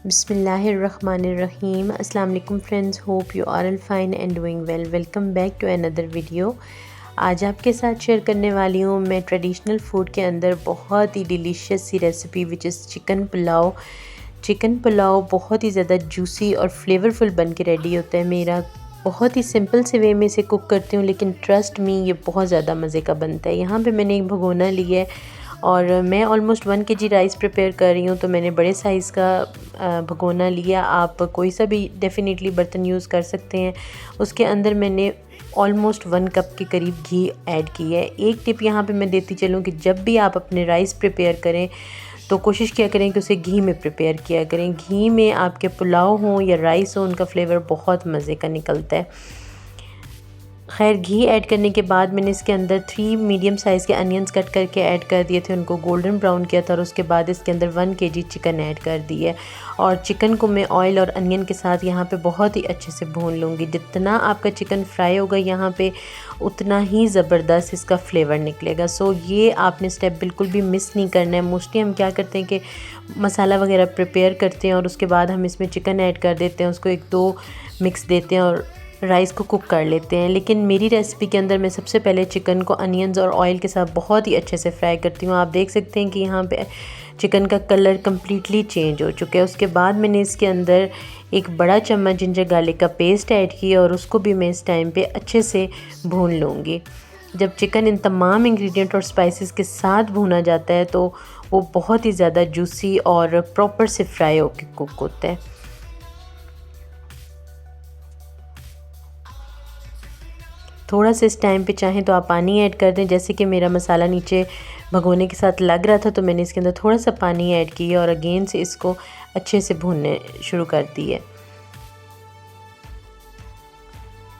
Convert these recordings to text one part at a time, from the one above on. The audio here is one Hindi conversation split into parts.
बिस्मिल्लाहिर्रहमानिर्रहीम। अस्सलाम वालेकुम friends, hope you are all fine and doing well. Welcome back to another video. आज आपके साथ शेयर करने वाली हूँ मैं ट्रेडिशनल फूड के अंदर बहुत ही डिलीशियस सी recipe which is chicken pulao. Chicken pulao बहुत ही ज़्यादा जूसी और फ्लेवरफुल बन के रेडी होता है। मेरा बहुत ही सिंपल से वे में इसे कुक करती हूँ, लेकिन ट्रस्ट मी ये बहुत ज़्यादा मज़े का बनता है। यहाँ पे मैंने एक भगोना लिया है और मैं ऑलमोस्ट 1 kg राइस प्रिपेयर कर रही हूँ, तो मैंने बड़े साइज़ का भगोना लिया। आप कोई सा भी डेफ़िनेटली बर्तन यूज़ कर सकते हैं। उसके अंदर मैंने ऑलमोस्ट 1 कप के करीब घी ऐड किया है। एक टिप यहाँ पे मैं देती चलूँ कि जब भी आप अपने राइस प्रिपेयर करें तो कोशिश किया करें कि उसे घी में प्रिपेयर किया करें। घी में आपके पुलाव हों या राइस हो, उनका फ्लेवर बहुत मज़े का निकलता है। खैर, घी ऐड करने के बाद मैंने इसके अंदर 3 मीडियम साइज़ के अनियंस कट करके ऐड कर दिए थे, उनको गोल्डन ब्राउन किया था और उसके बाद इसके अंदर 1 kg चिकन ऐड कर दी है। और चिकन को मैं ऑयल और अनियन के साथ यहाँ पे बहुत ही अच्छे से भून लूँगी। जितना आपका चिकन फ्राई होगा यहाँ पे, उतना ही ज़बरदस्त इसका फ्लेवर निकलेगा। सो ये आपने स्टेप बिल्कुल भी मिस नहीं करना है। मोस्टली हम क्या करते हैं कि मसाला वगैरह प्रिपेयर करते हैं और उसके बाद हम इसमें चिकन ऐड कर देते हैं, उसको 1-2 मिक्स देते हैं और राइस को कुक कर लेते हैं। लेकिन मेरी रेसिपी के अंदर मैं सबसे पहले चिकन को अनियंस और ऑयल के साथ बहुत ही अच्छे से फ्राई करती हूँ। आप देख सकते हैं कि यहाँ पे चिकन का कलर कम्प्लीटली चेंज हो चुका है। उसके बाद मैंने इसके अंदर एक बड़ा चम्मच जिंजर गार्लिक का पेस्ट ऐड किया और उसको भी मैं इस टाइम पे अच्छे से भून लूँगी। जब चिकन इन तमाम इंग्रेडिएंट और स्पाइसेस के साथ भूना जाता है तो वो बहुत ही ज़्यादा जूसी और प्रॉपर से फ्राई होकर कुक होता है। थोड़ा सा इस टाइम पे चाहें तो आप पानी ऐड कर दें। जैसे कि मेरा मसाला नीचे भगोने के साथ लग रहा था तो मैंने इसके अंदर थोड़ा सा पानी ऐड किया और अगेन से इसको अच्छे से भूनने शुरू कर दिए।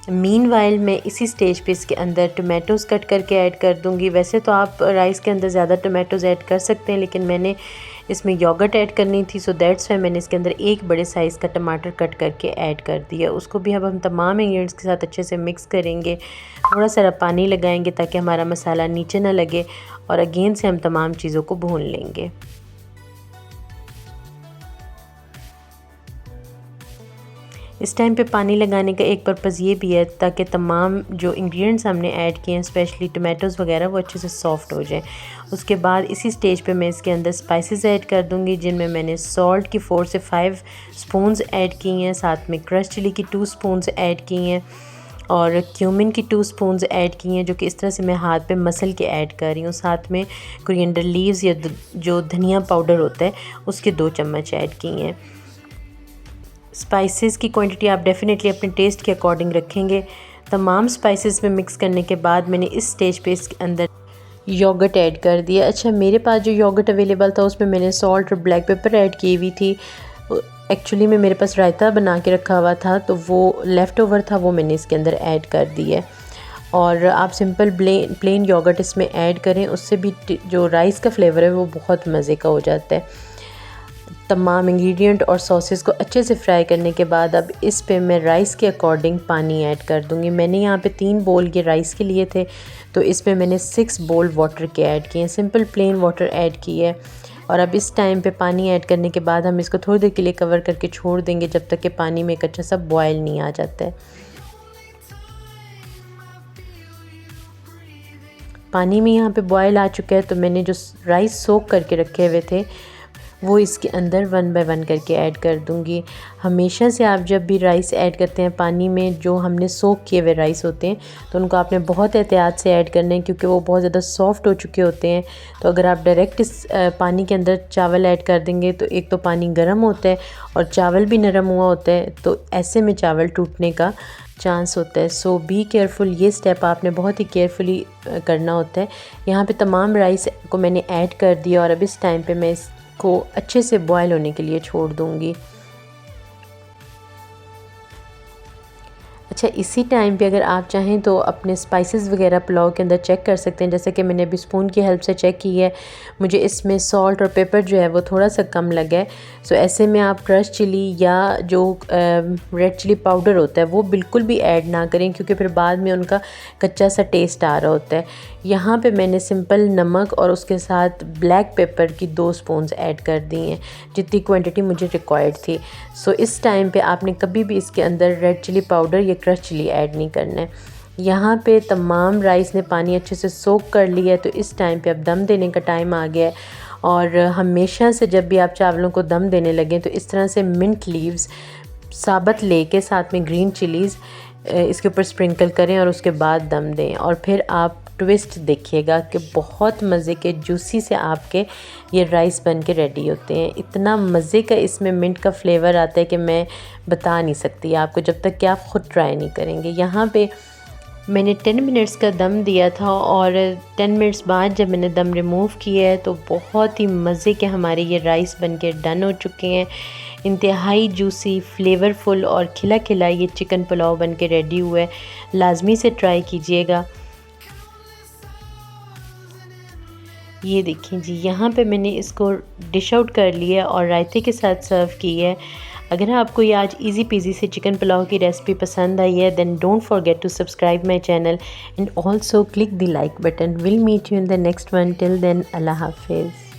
मीनवाइल मैं इसी स्टेज पे इसके अंदर टोमेटोज़ कट करके ऐड कर दूंगी। वैसे तो आप राइस के अंदर ज़्यादा टोमेटोज़ ऐड कर सकते हैं, लेकिन मैंने इसमें योगर्ट ऐड करनी थी, सो दैट्स वाई मैंने इसके अंदर एक बड़े साइज़ का टमाटर कट करके ऐड कर दिया। उसको भी अब हम तमाम इंग्रेडिएंट्स के साथ अच्छे से मिक्स करेंगे। थोड़ा सा पानी लगाएंगे ताकि हमारा मसाला नीचे ना लगे और अगेन से हम तमाम चीज़ों को भून लेंगे। इस टाइम पे पानी लगाने का एक पर्पज़ ये भी है ताकि तमाम जो इंग्रेडिएंट्स हमने ऐड किए हैं, स्पेशली टोमेटोज़ वगैरह, वो अच्छे से सॉफ़्ट हो जाएं। उसके बाद इसी स्टेज पे मैं इसके अंदर स्पाइसेस ऐड कर दूंगी, जिनमें मैंने सॉल्ट की 4 से 5 स्पून्स ऐड की हैं, साथ में क्रश चिली की 2 स्पून्स ऐड की हैं और क्यूमिन की 2 स्पून्स ऐड की हैं, जो कि इस तरह से मैं हाथ पे मसल के ऐड कर रही हूँ। साथ में कोरिएंडर लीव्स या जो धनिया पाउडर होता है उसके 2 चम्मच ऐड की हैं। स्पाइसेस की क्वांटिटी आप डेफ़िनेटली अपने टेस्ट के अकॉर्डिंग रखेंगे। तमाम स्पाइसेस में मिक्स करने के बाद मैंने इस स्टेज पे इसके अंदर योगर्ट ऐड कर दिया। अच्छा, मेरे पास जो योगर्ट अवेलेबल था उसमें मैंने सॉल्ट और ब्लैक पेपर ऐड की हुई थी। एक्चुअली में मेरे पास रायता बना के रखा हुआ था, तो वो लेफ़्ट ओवर था, वो मैंने इसके अंदर ऐड कर दिया है। और आप सिंपल प्लेन योगर्ट इसमें ऐड करें, उससे भी जो राइस का फ्लेवर है वो बहुत मज़े का हो जाता है। तमाम इंग्रेडिएंट और सॉसेस को अच्छे से फ्राई करने के बाद अब इस पे मैं राइस के अकॉर्डिंग पानी ऐड कर दूंगी। मैंने यहाँ पे 3 बोल के राइस के लिए थे, तो इसमें मैंने 6 बोल वाटर के ऐड किए हैं, सिंपल प्लेन वाटर ऐड की है। और अब इस टाइम पे पानी ऐड करने के बाद हम इसको थोड़ी देर के लिए कवर करके छोड़ देंगे, जब तक कि पानी में एक अच्छा सा बॉयल नहीं आ जाता है। पानी में यहाँ पे बॉयल आ चुका है, तो मैंने जो राइस सोक करके रखे हुए थे वो इसके अंदर 1 बाय 1 करके ऐड कर दूंगी। हमेशा से आप जब भी राइस ऐड करते हैं पानी में, जो हमने सोक किए हुए राइस होते हैं, तो उनको आपने बहुत एहतियात से ऐड करना है, क्योंकि वो बहुत ज़्यादा सॉफ्ट हो चुके होते हैं। तो अगर आप डायरेक्ट इस पानी के अंदर चावल ऐड कर देंगे तो एक तो पानी गर्म होता है और चावल भी नरम हुआ होता है, तो ऐसे में चावल टूटने का चांस होता है। सो बी केयरफुल, ये स्टेप आपने बहुत ही केयरफुली करना होता है। यहाँ पे तमाम राइस को मैंने ऐड कर दिया और अब इस टाइम पे मैं इसको अच्छे से बॉयल होने के लिए छोड़ दूँगी। अच्छा, इसी टाइम पे अगर आप चाहें तो अपने स्पाइसेस वगैरह पुलाव के अंदर चेक कर सकते हैं। जैसे कि मैंने अभी स्पून की हेल्प से चेक की है, मुझे इसमें सॉल्ट और पेपर जो है वो थोड़ा सा कम लगा है। सो ऐसे में आप क्रश चिली या जो रेड चिली पाउडर होता है वो बिल्कुल भी ऐड ना करें, क्योंकि फिर बाद में उनका कच्चा सा टेस्ट आ रहा होता है। यहाँ पे मैंने सिंपल नमक और उसके साथ ब्लैक पेपर की 2 स्पून्स ऐड कर दी हैं, जितनी क्वांटिटी मुझे रिक्वायर्ड थी। सो इस टाइम पे आपने कभी भी इसके अंदर रेड चिली पाउडर या क्रश चिली ऐड नहीं करना है। यहाँ पे तमाम राइस ने पानी अच्छे से सोक कर लिया है, तो इस टाइम पे अब दम देने का टाइम आ गया है। और हमेशा से जब भी आप चावलों को दम देने लगें तो इस तरह से मिंट लीव्स साबुत लेके साथ में ग्रीन चिलीज़ इसके ऊपर स्प्रिंकल करें और उसके बाद दम दें। और फिर आप ट्विस्ट देखिएगा कि बहुत मज़े के जूसी से आपके ये राइस बन के रेडी होते हैं। इतना मज़े का इसमें मिंट का फ्लेवर आता है कि मैं बता नहीं सकती आपको, जब तक कि आप ख़ुद ट्राई नहीं करेंगे। यहाँ पे मैंने 10 मिनट्स का दम दिया था और 10 मिनट्स बाद जब मैंने दम रिमूव किया है तो बहुत ही मज़े के हमारे ये राइस बन के डन हो चुके हैं। इंतहाई जूसी, फ्लेवरफुल और खिला खिला ये चिकन पुलाव बन के रेडी हुआ है। लाजमी से ट्राई कीजिएगा। ये देखिए जी, यहाँ पे मैंने इसको डिश आउट कर लिया और रायते के साथ सर्व की है। अगर आपको ये आज इजी पीजी से चिकन पुलाव की रेसिपी पसंद आई है, then don't forget to subscribe my channel and also click the like button. Will meet you in the next one. Till then, अल्लाह हाफिज़।